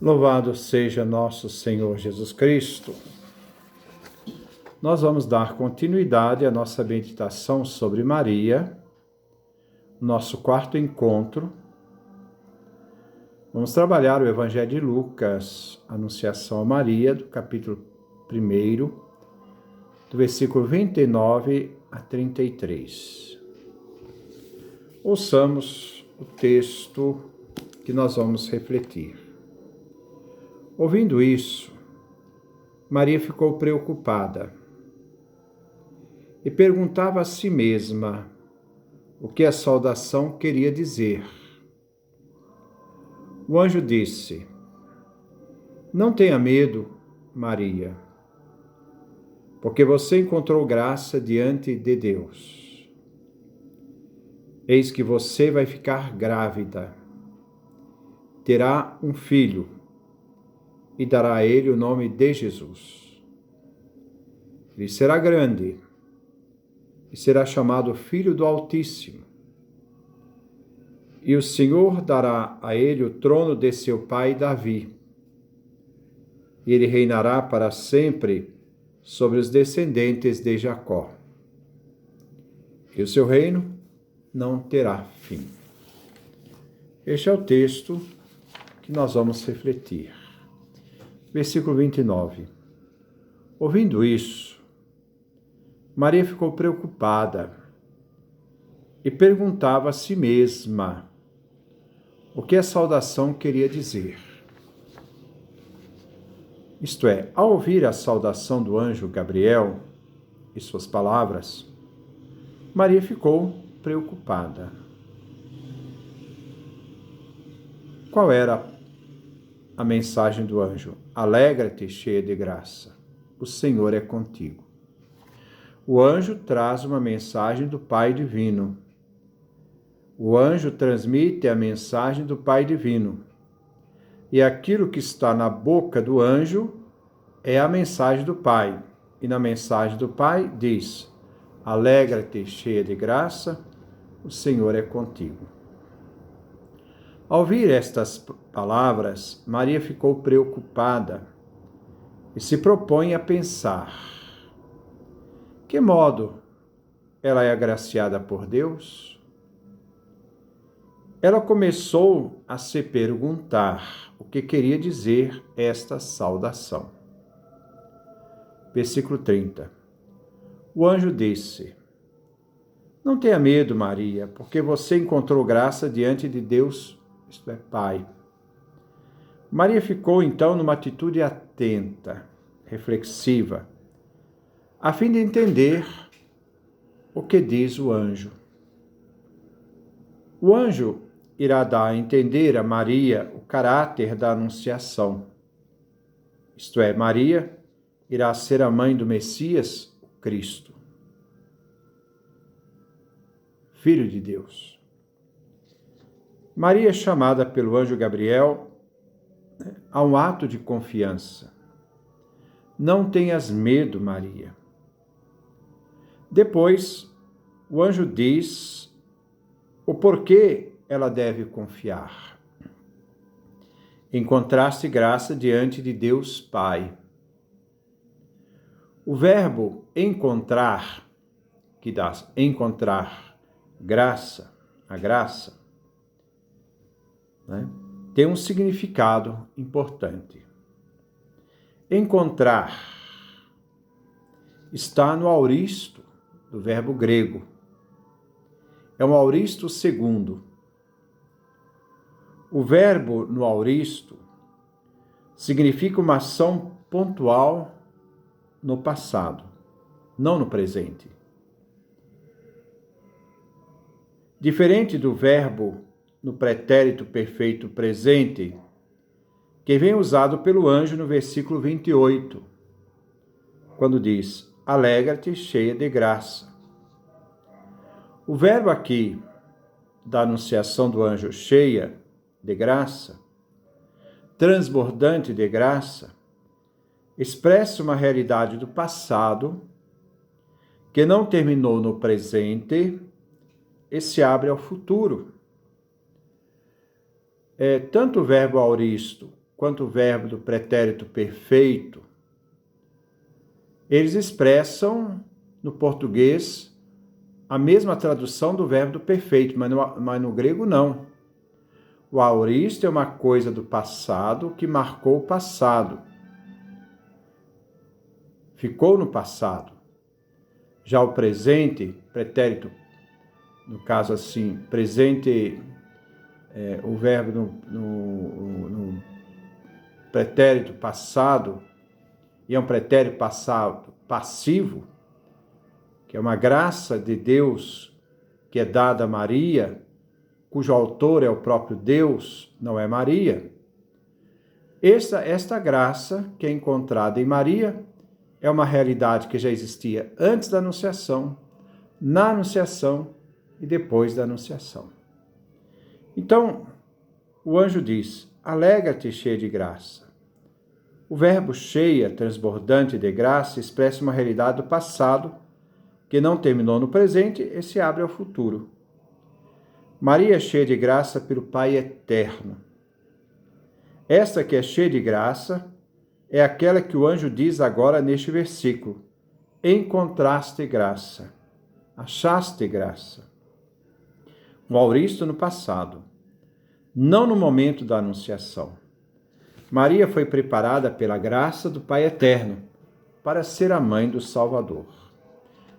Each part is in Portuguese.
Louvado seja nosso Senhor Jesus Cristo. Nós vamos dar continuidade à nossa meditação sobre Maria, nosso quarto encontro. Vamos trabalhar o Evangelho de Lucas, Anunciação a Maria, do capítulo 1, do versículo 29 a 33. Ouçamos o texto que nós vamos refletir. Ouvindo isso, Maria ficou preocupada e perguntava a si mesma o que a saudação queria dizer. O anjo disse: "Não tenha medo, Maria, porque você encontrou graça diante de Deus. Eis que você vai ficar grávida, terá um filho e dará a ele o nome de Jesus. Ele será grande e será chamado Filho do Altíssimo. E o Senhor dará a ele o trono de seu pai Davi. E ele reinará para sempre sobre os descendentes de Jacó. E o seu reino não terá fim." Este é o texto que nós vamos refletir. Versículo 29. Ouvindo isso, Maria ficou preocupada e perguntava a si mesma o que a saudação queria dizer. Isto é, ao ouvir a saudação do anjo Gabriel e suas palavras, Maria ficou preocupada. Qual era a mensagem do anjo? Alegra-te, cheia de graça, o Senhor é contigo. O anjo traz uma mensagem do Pai Divino. O anjo transmite a mensagem do Pai Divino. E aquilo que está na boca do anjo é a mensagem do Pai. E na mensagem do Pai diz: alegra-te, cheia de graça, o Senhor é contigo. Ao ouvir estas palavras, Maria ficou preocupada e se propõe a pensar: que modo ela é agraciada por Deus? Ela começou a se perguntar o que queria dizer esta saudação. Versículo 30. O anjo disse: "Não tenha medo, Maria, porque você encontrou graça diante de Deus, isto é, Pai." Maria ficou então numa atitude atenta, reflexiva, a fim de entender o que diz o anjo. O anjo irá dar a entender a Maria o caráter da anunciação. Isto é, Maria irá ser a mãe do Messias, o Cristo, Filho de Deus. Maria é chamada pelo anjo Gabriel a um ato de confiança. Não tenhas medo, Maria. Depois, o anjo diz o porquê ela deve confiar. Encontraste graça diante de Deus Pai. O verbo encontrar, que dá encontrar graça, a graça, né, tem um significado importante. Encontrar está no auristo do verbo grego. É um auristo segundo. O verbo no auristo significa uma ação pontual no passado, não no presente. Diferente do verbo no pretérito perfeito presente, que vem usado pelo anjo no versículo 28, quando diz: alegra-te, cheia de graça. O verbo aqui, da anunciação do anjo, cheia de graça, transbordante de graça, expressa uma realidade do passado que não terminou no presente e se abre ao futuro. Tanto o verbo auristo quanto o verbo do pretérito perfeito, eles expressam no português a mesma tradução do verbo do perfeito, mas no grego não. O aoristo é uma coisa do passado que marcou o passado. Ficou no passado. Já o presente, pretérito, no caso assim, presente, o verbo no pretérito passado, e é um pretérito passado passivo, que é uma graça de Deus que é dada a Maria, cujo autor é o próprio Deus, não é Maria. Esta graça que é encontrada em Maria é uma realidade que já existia antes da Anunciação, na Anunciação e depois da Anunciação. Então, o anjo diz: alegra-te, cheia de graça. O verbo cheia, transbordante de graça, expressa uma realidade do passado que não terminou no presente e se abre ao futuro. Maria é cheia de graça pelo Pai eterno. Esta que é cheia de graça é aquela que o anjo diz agora neste versículo: encontraste graça, achaste graça. O aoristo no passado, não no momento da anunciação. Maria foi preparada pela graça do Pai eterno para ser a mãe do Salvador.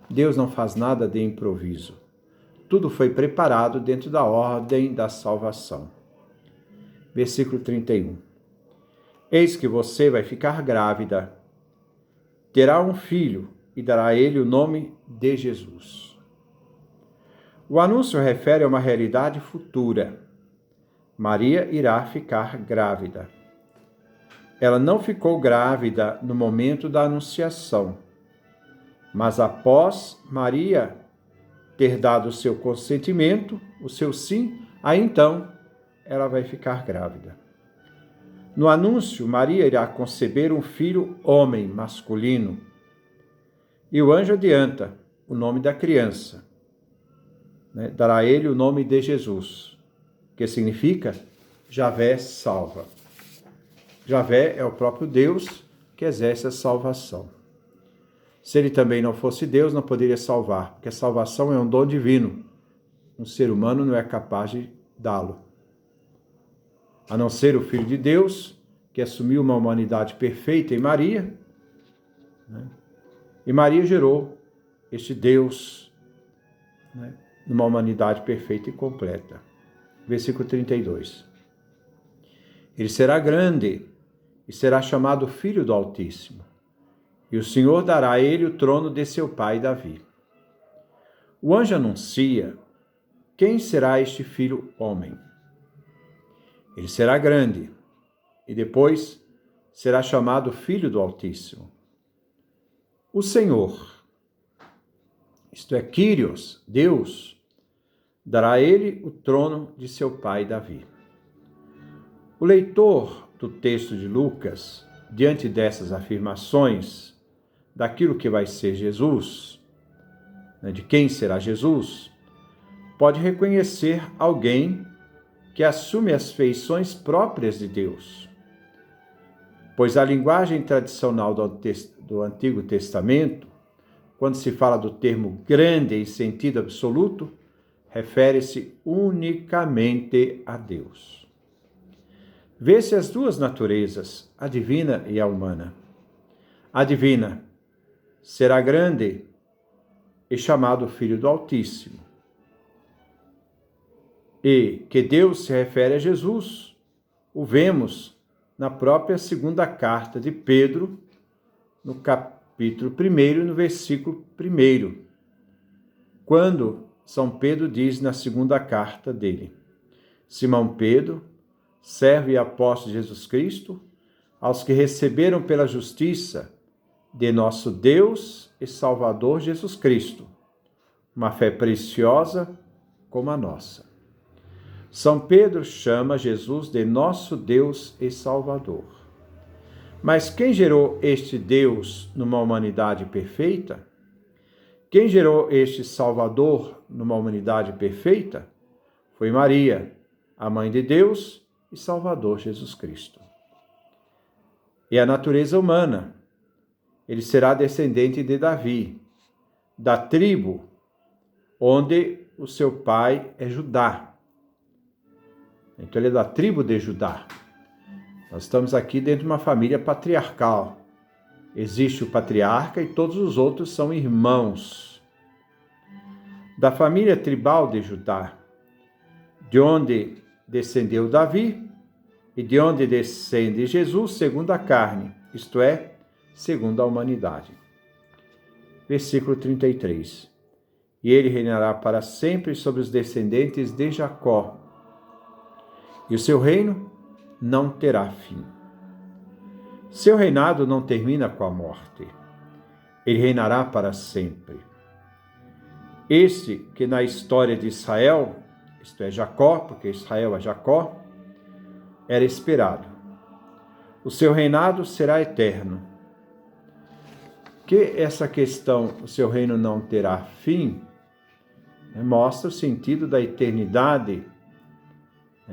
Deus não faz nada de improviso. Tudo foi preparado dentro da ordem da salvação. Versículo 31. Eis que você vai ficar grávida, terá um filho e dará a ele o nome de Jesus. O anúncio refere a uma realidade futura. Maria irá ficar grávida. Ela não ficou grávida no momento da anunciação, mas após Maria ter dado o seu consentimento, o seu sim, aí então ela vai ficar grávida. No anúncio, Maria irá conceber um filho homem, masculino. E o anjo adianta o nome da criança. Dará a ele o nome de Jesus, que significa Javé salva. Javé é o próprio Deus que exerce a salvação. Se ele também não fosse Deus, não poderia salvar, porque a salvação é um dom divino. Um ser humano não é capaz de dá-lo. A não ser o Filho de Deus, que assumiu uma humanidade perfeita em Maria, e Maria gerou este Deus, numa humanidade perfeita e completa. Versículo 32. Ele será grande e será chamado Filho do Altíssimo, e o Senhor dará a ele o trono de seu pai Davi. O anjo anuncia quem será este filho homem. Ele será grande e depois será chamado Filho do Altíssimo. O Senhor, isto é, Kyrios, Deus, dará a ele o trono de seu pai Davi. O leitor do texto de Lucas, diante dessas afirmações, daquilo que vai ser Jesus, de quem será Jesus, pode reconhecer alguém que assume as feições próprias de Deus. Pois a linguagem tradicional do Antigo Testamento, quando se fala do termo grande em sentido absoluto, refere-se unicamente a Deus. Vê-se as duas naturezas, a divina e a humana. A divina será grande e chamado Filho do Altíssimo. E que Deus se refere a Jesus, o vemos na própria segunda carta de Pedro, no capítulo 1, no versículo 1, quando São Pedro diz na segunda carta dele: Simão Pedro, servo e apóstolo de Jesus Cristo, aos que receberam pela justiça de nosso Deus e Salvador Jesus Cristo, uma fé preciosa como a nossa. São Pedro chama Jesus de nosso Deus e Salvador. Mas quem gerou este Deus numa humanidade perfeita? Quem gerou este Salvador numa humanidade perfeita? Foi Maria, a mãe de Deus e Salvador Jesus Cristo. e a natureza humana. Ele será descendente de Davi, da tribo onde o seu pai é Judá. Então ele é da tribo de Judá. Nós estamos aqui dentro de uma família patriarcal. Existe o patriarca e todos os outros são irmãos. Da família tribal de Judá, de onde descendeu Davi e de onde descende Jesus segundo a carne, isto é, segundo a humanidade. Versículo 33. E ele reinará para sempre sobre os descendentes de Jacó, e o seu reino não terá fim. Seu reinado não termina com a morte. Ele reinará para sempre. Este que na história de Israel, isto é, Jacó, porque Israel é Jacó, era esperado. O seu reinado será eterno. Que essa questão, o seu reino não terá fim, mostra o sentido da eternidade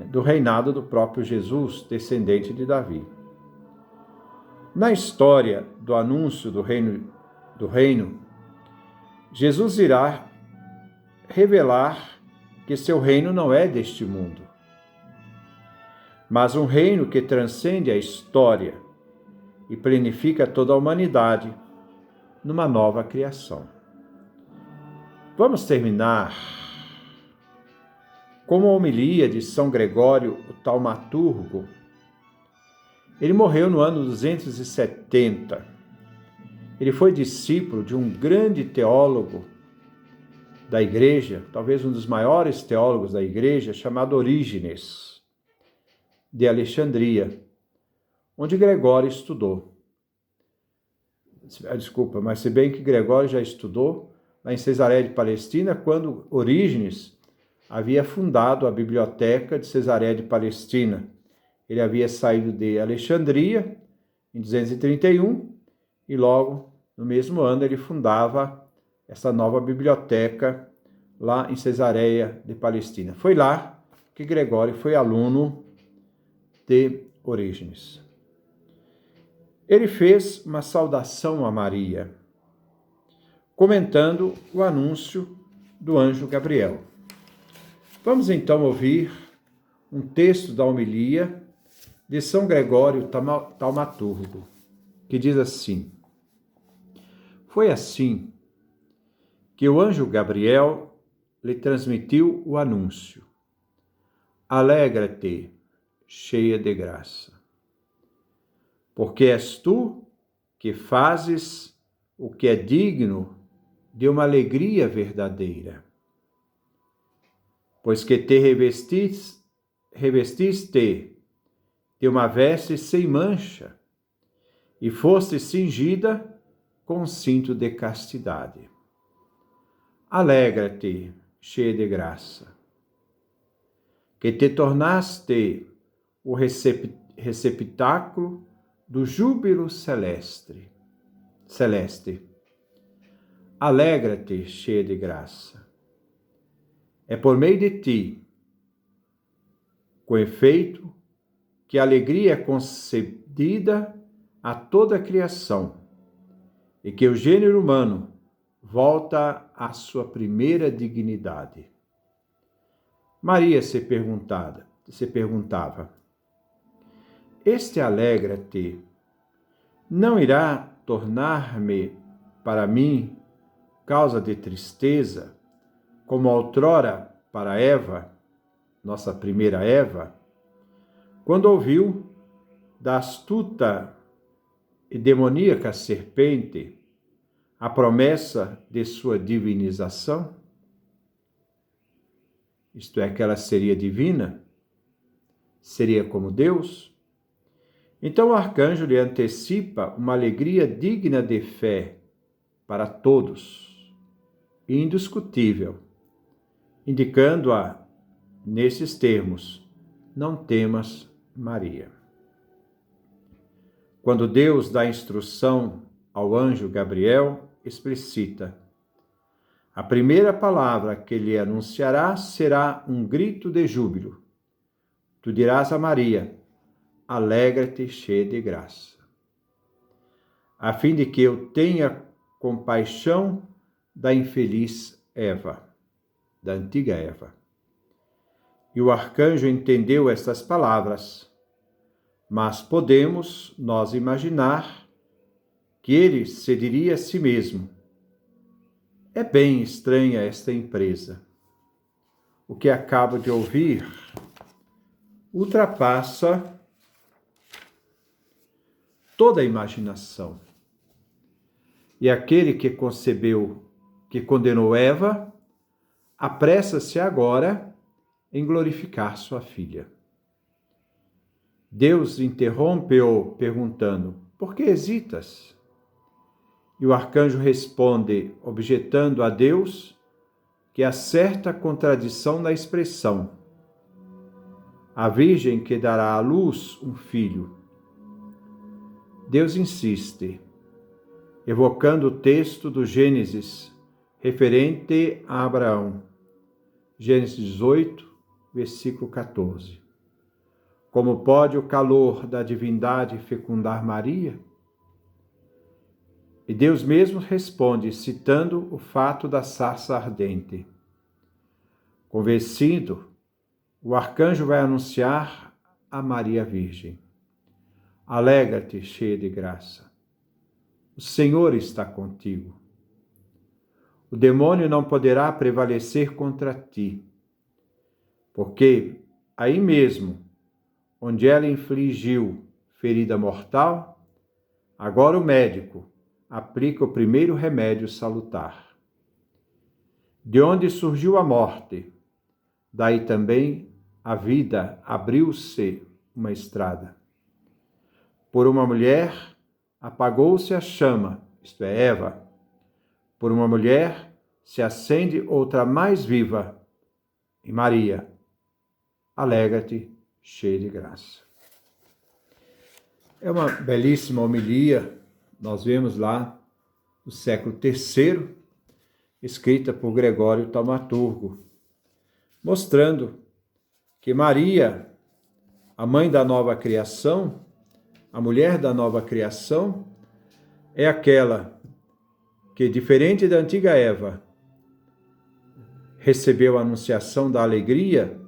do reinado do próprio Jesus, descendente de Davi. Na história do anúncio do reino, Jesus irá revelar que seu reino não é deste mundo, mas um reino que transcende a história e plenifica toda a humanidade numa nova criação. Vamos terminar com uma homilia de São Gregório, o taumaturgo. Ele morreu no ano 270. Ele foi discípulo de um grande teólogo da igreja, talvez um dos maiores teólogos da igreja, chamado Orígenes, de Alexandria, onde Gregório estudou. Desculpa, mas se bem que Gregório já estudou lá em Cesareia de Palestina, quando Orígenes havia fundado a biblioteca de Cesareia de Palestina. Ele havia saído de Alexandria em 231 e logo no mesmo ano ele fundava essa nova biblioteca lá em Cesareia de Palestina. Foi lá que Gregório foi aluno de Orígenes. Ele fez uma saudação a Maria, comentando o anúncio do anjo Gabriel. Vamos então ouvir um texto da homilia de São Gregório Taumaturgo, que diz assim: Foi assim que o anjo Gabriel lhe transmitiu o anúncio. Alegra-te, cheia de graça, porque és tu que fazes o que é digno de uma alegria verdadeira. Pois que te revestiste de uma veste sem mancha e foste cingida com um cinto de castidade. Alegra-te, cheia de graça, que te tornaste o receptáculo do júbilo celeste. Alegra-te, cheia de graça. É por meio de ti, com efeito, que a alegria é concedida a toda a criação e que o gênero humano volta à sua primeira dignidade. Maria se perguntava: este alegra-te não irá tornar-me para mim causa de tristeza, como outrora para Eva, nossa primeira Eva, quando ouviu da astuta e demoníaca serpente a promessa de sua divinização? Isto é, que ela seria divina? Seria como Deus? Então o arcanjo lhe antecipa uma alegria digna de fé para todos e indiscutível, indicando-a nesses termos: não temas, Maria. Quando Deus dá instrução ao anjo Gabriel, explicita: a primeira palavra que lhe anunciará será um grito de júbilo. Tu dirás a Maria: alegra-te, cheia de graça. a fim de que eu tenha compaixão da infeliz Eva, da antiga Eva. E o arcanjo entendeu estas palavras, mas podemos nós imaginar que ele se diria a si mesmo: é bem estranha esta empresa. O que acabo de ouvir ultrapassa toda a imaginação. E aquele que concebeu, que condenou Eva, apressa-se agora em glorificar sua filha. Deus interrompe-o perguntando: por que hesitas? E o arcanjo responde, objetando a Deus, que há certa contradição na expressão: a virgem que dará à luz um filho. Deus insiste, evocando o texto do Gênesis, referente a Abraão. Gênesis 18, versículo 14. Como pode o calor da divindade fecundar Maria? E Deus mesmo responde, citando o fato da sarça ardente. Convencido, o arcanjo vai anunciar a Maria Virgem: alegra-te, cheia de graça. O Senhor está contigo. O demônio não poderá prevalecer contra ti, porque aí mesmo, onde ela infligiu ferida mortal, agora o médico aplica o primeiro remédio salutar. De onde surgiu a morte, daí também a vida abriu-se uma estrada. Por uma mulher apagou-se a chama, isto é, Eva. Por uma mulher se acende outra mais viva, e Maria. Alegra-te, cheia de graça. É uma belíssima homilia, nós vemos lá no século III, escrita por Gregório Taumaturgo, mostrando que Maria, a mãe da nova criação, a mulher da nova criação, é aquela que, diferente da antiga Eva, recebeu a anunciação da alegria,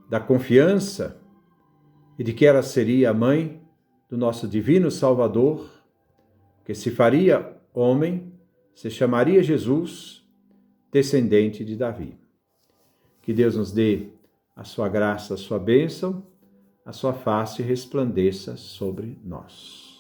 da confiança e de que ela seria a mãe do nosso divino Salvador, que se faria homem, se chamaria Jesus, descendente de Davi. Que Deus nos dê a sua graça, a sua bênção, a sua face resplandeça sobre nós.